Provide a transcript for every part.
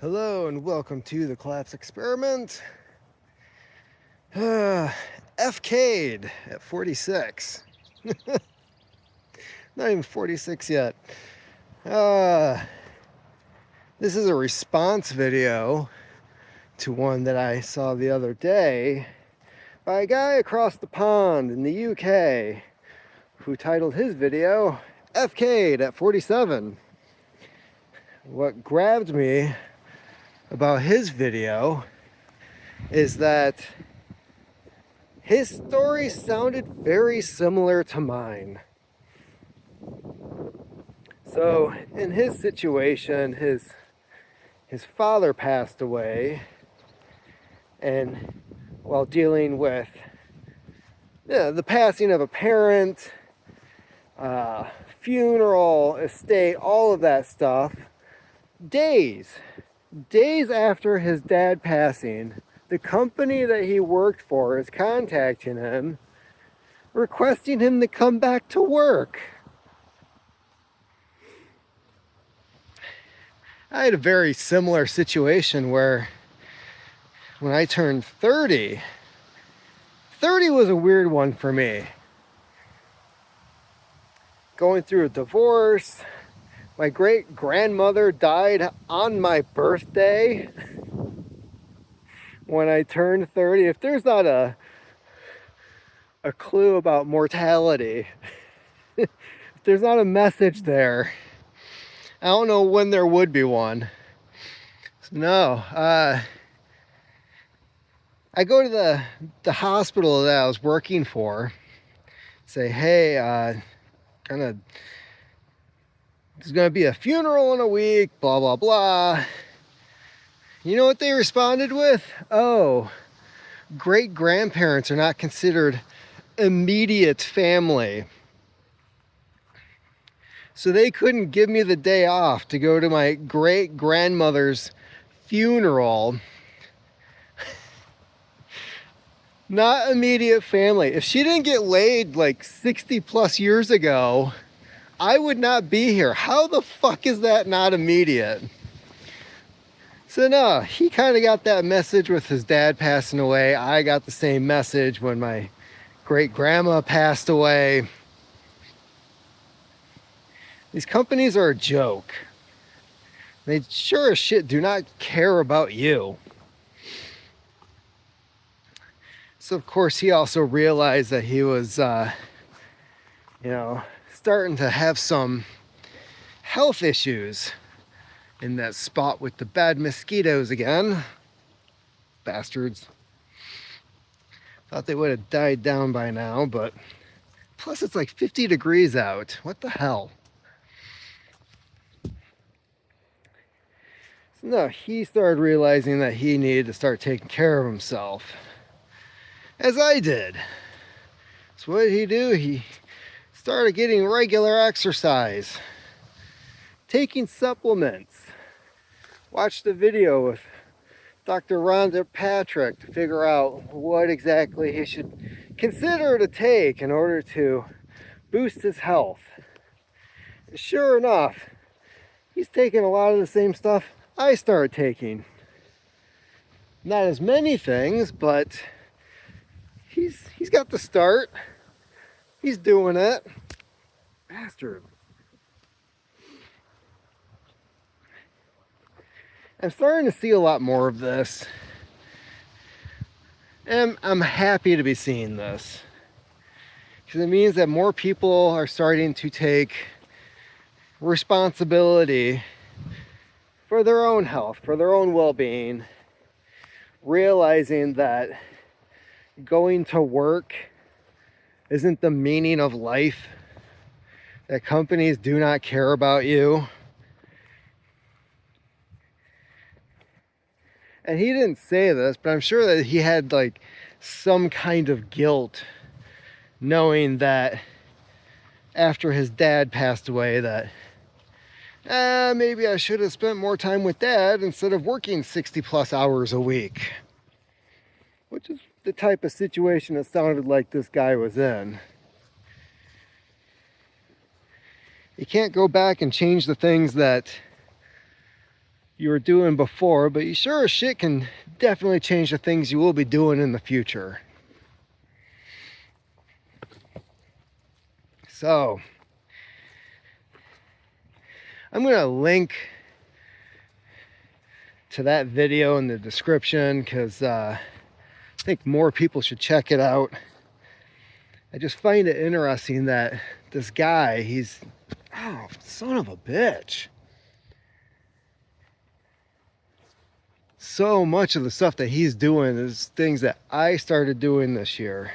Hello and welcome to the collapse experiment. FK'd at 46. Not even 46 yet. This is a response video to one that I saw the other day by a guy across the pond in the UK who titled his video FK'd at 47. What grabbed me about his video is that his story sounded very similar to mine. So in his situation, his father passed away, and while dealing with the passing of a parent, funeral, estate, all of that stuff, days after his dad passing, the company that he worked for is contacting him, requesting him to come back to work. I had a very similar situation where when I turned 30 was a weird one for me. Going through a divorce, my great-grandmother died on my birthday when I turned 30. If there's not a clue about mortality, if there's not a message there, I don't know when there would be one. So no, I go to the hospital that I was working for, say, hey, there's gonna be a funeral in a week, blah, blah, blah. You know what they responded with? Oh, great-grandparents are not considered immediate family. So they couldn't give me the day off to go to my great-grandmother's funeral. Not immediate family. If she didn't get laid like 60 plus years ago, I would not be here. How the fuck is that not immediate? So no, he kind of got that message with his dad passing away. I got the same message when my great-grandma passed away. These companies are a joke. They sure as shit do not care about you. So of course he also realized that he was, starting to have some health issues in that spot with the bad mosquitoes again. Bastards. Thought they would have died down by now, but plus it's like 50 degrees out. What the hell? So no, he started realizing that he needed to start taking care of himself. As I did. So what did he do? He started getting regular exercise, taking supplements. Watched the video with Dr. Rhonda Patrick to figure out what exactly he should consider to take in order to boost his health. And sure enough, he's taking a lot of the same stuff I started taking. Not as many things, but he's got the start. He's doing it. Bastard. I'm starting to see a lot more of this. And I'm happy to be seeing this. Because it means that more people are starting to take responsibility for their own health, for their own well-being, realizing that going to work isn't the meaning of life, that companies do not care about you. And he didn't say this, but I'm sure that he had like some kind of guilt knowing that after his dad passed away that maybe I should have spent more time with dad instead of working 60 plus hours a week. Which is the type of situation it sounded like this guy was in. You can't go back and change the things that you were doing before, but you sure as shit can definitely change the things you will be doing in the future. So I'm going to link to that video in the description because I think more people should check it out. I just find it interesting that this guy, he's, oh, son of a bitch. So much of the stuff that he's doing is things that I started doing this year.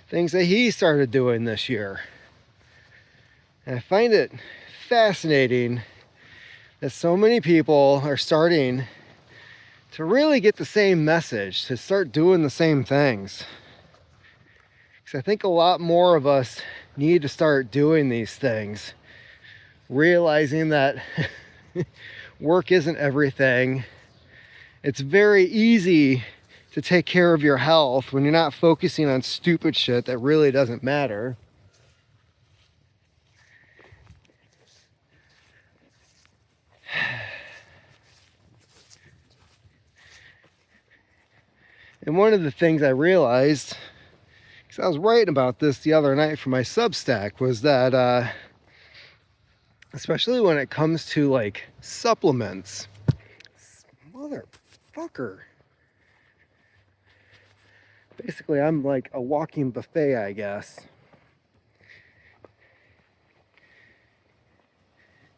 Things that he started doing this year. And I find it fascinating that so many people are starting to really get the same message, to start doing the same things. Because I think a lot more of us need to start doing these things, realizing that work isn't everything. It's very easy to take care of your health when you're not focusing on stupid shit that really doesn't matter. And one of the things I realized, because I was writing about this the other night for my Substack, was that especially when it comes to like supplements, motherfucker. Basically, I'm like a walking buffet, I guess.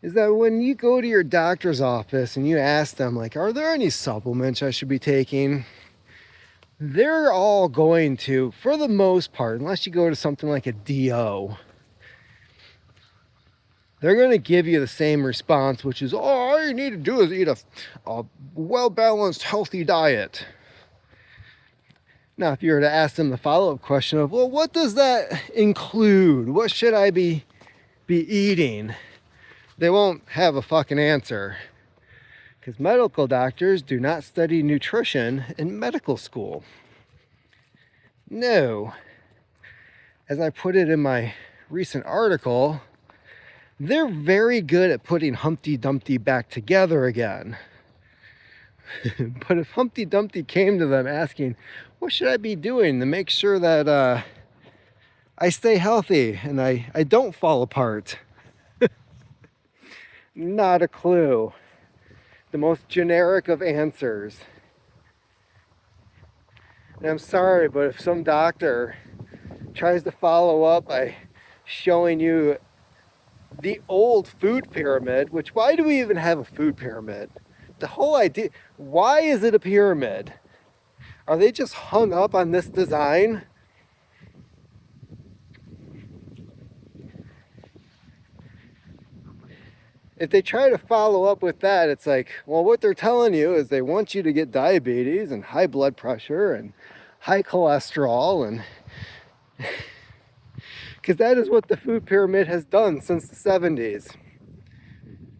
Is that when you go to your doctor's office and you ask them, like, are there any supplements I should be taking? They're all going to, for the most part, unless you go to something like a DO, they're going to give you the same response, which is, oh, all you need to do is eat a well-balanced, healthy diet. Now, if you were to ask them the follow-up question of, well, what does that include? What should I be eating? They won't have a fucking answer. Because medical doctors do not study nutrition in medical school. No. As I put it in my recent article, they're very good at putting Humpty Dumpty back together again. But if Humpty Dumpty came to them asking, what should I be doing to make sure that I stay healthy and I don't fall apart? Not a clue. The most generic of answers. And I'm sorry, but if some doctor tries to follow up by showing you the old food pyramid, which, why do we even have a food pyramid? The whole idea, why is it a pyramid? Are they just hung up on this design? If they try to follow up with that, it's like, well, what they're telling you is they want you to get diabetes and high blood pressure and high cholesterol, and because that is what the food pyramid has done since the 70s.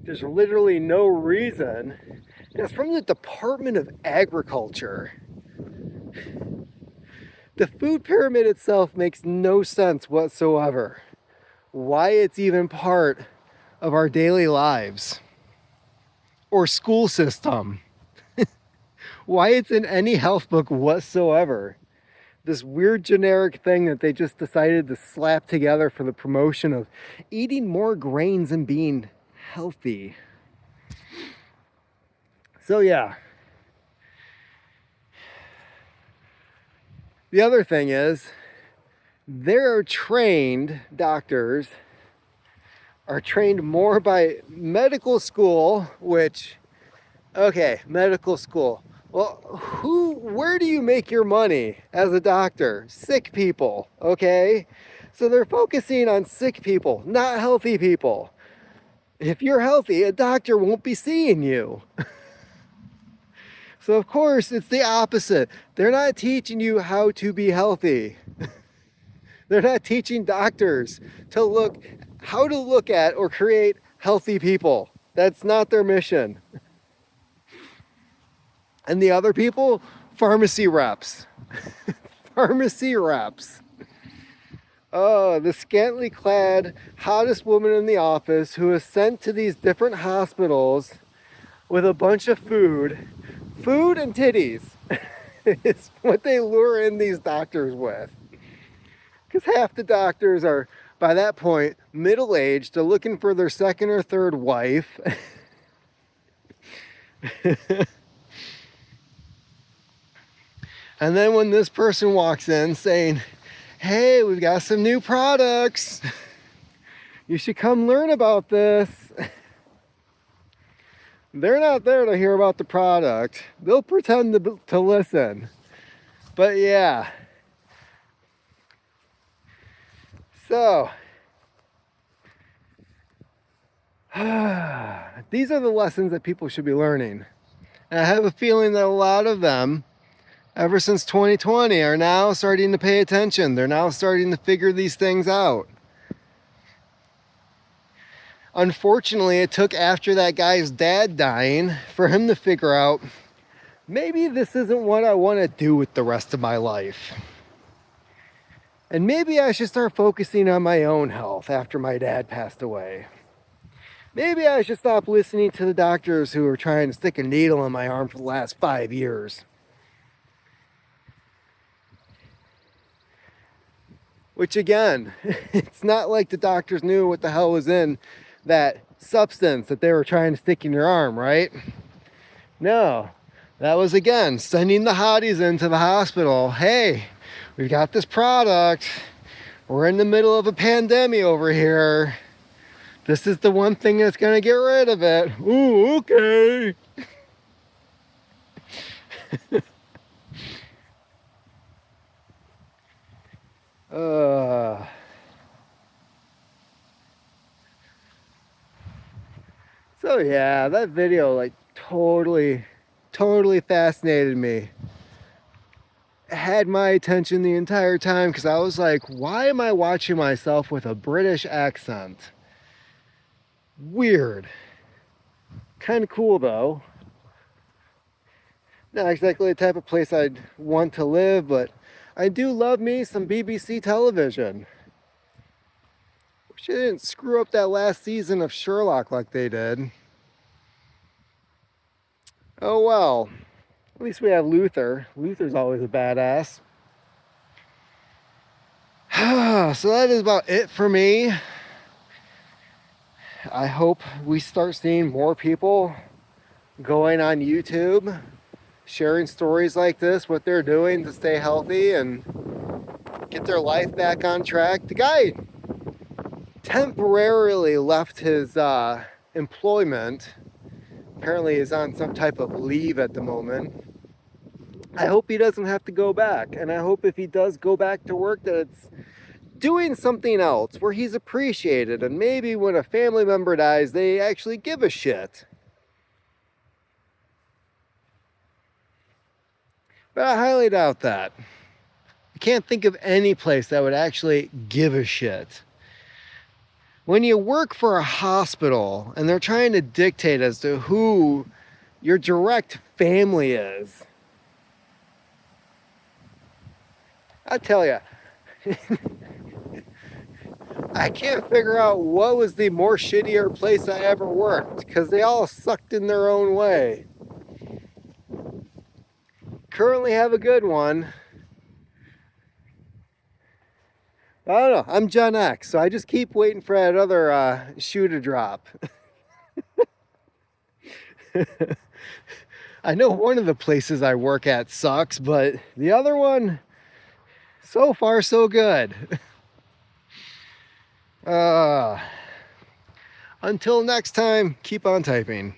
There's literally no reason. And it's from the Department of Agriculture. The food pyramid itself makes no sense whatsoever. Why it's even part of our daily lives or school system. Why it's in any health book whatsoever. This weird generic thing that they just decided to slap together for the promotion of eating more grains and being healthy. So yeah. The other thing is, they're trained doctors are trained more by medical school, which, okay, medical school. Well, where do you make your money as a doctor? Sick people, okay? So they're focusing on sick people, not healthy people. If you're healthy, a doctor won't be seeing you. So of course, it's the opposite. They're not teaching you how to be healthy. They're not teaching doctors how to look at or create healthy people. That's not their mission. And the other people, pharmacy reps. Pharmacy reps. Oh, the scantily clad, hottest woman in the office who is sent to these different hospitals with a bunch of food. Food and titties is what they lure in these doctors with. Because half the doctors are, by that point, middle-aged. They're looking for their second or third wife. And then when this person walks in saying, hey, we've got some new products, you should come learn about this. They're not there to hear about the product. They'll pretend to listen. But yeah. So, these are the lessons that people should be learning. And I have a feeling that a lot of them, ever since 2020, are now starting to pay attention. They're now starting to figure these things out. Unfortunately, it took after that guy's dad dying for him to figure out, maybe this isn't what I want to do with the rest of my life. And maybe I should start focusing on my own health after my dad passed away. Maybe I should stop listening to the doctors who are trying to stick a needle in my arm for the last 5 years. Which again, it's not like the doctors knew what the hell was in that substance that they were trying to stick in your arm, right? No, that was again sending the hotties into the hospital. Hey, we've got this product. We're in the middle of a pandemic over here. This is the one thing that's gonna get rid of it. Ooh, okay. So yeah, that video like totally fascinated me. It had my attention the entire time because I was like, why am I watching myself with a British accent? Weird. Kind of cool though. Not exactly the type of place I'd want to live, but I do love me some BBC television. Wish they didn't screw up that last season of Sherlock like they did. Oh well. At least we have Luther. Luther's always a badass. So that is about it for me. I hope we start seeing more people going on YouTube, sharing stories like this, what they're doing to stay healthy and get their life back on track. The guy temporarily left his employment. Apparently he's on some type of leave at the moment. I hope he doesn't have to go back. And I hope if he does go back to work that it's doing something else where he's appreciated. And maybe when a family member dies, they actually give a shit. But I highly doubt that. I can't think of any place that would actually give a shit. When you work for a hospital and they're trying to dictate as to who your direct family is, I tell you, I can't figure out what was the more shittier place I ever worked because they all sucked in their own way. Currently have a good one. I don't know, I'm Gen X, so I just keep waiting for that other shoe to drop. I know one of the places I work at sucks, but the other one, so far so good. Until next time, keep on typing.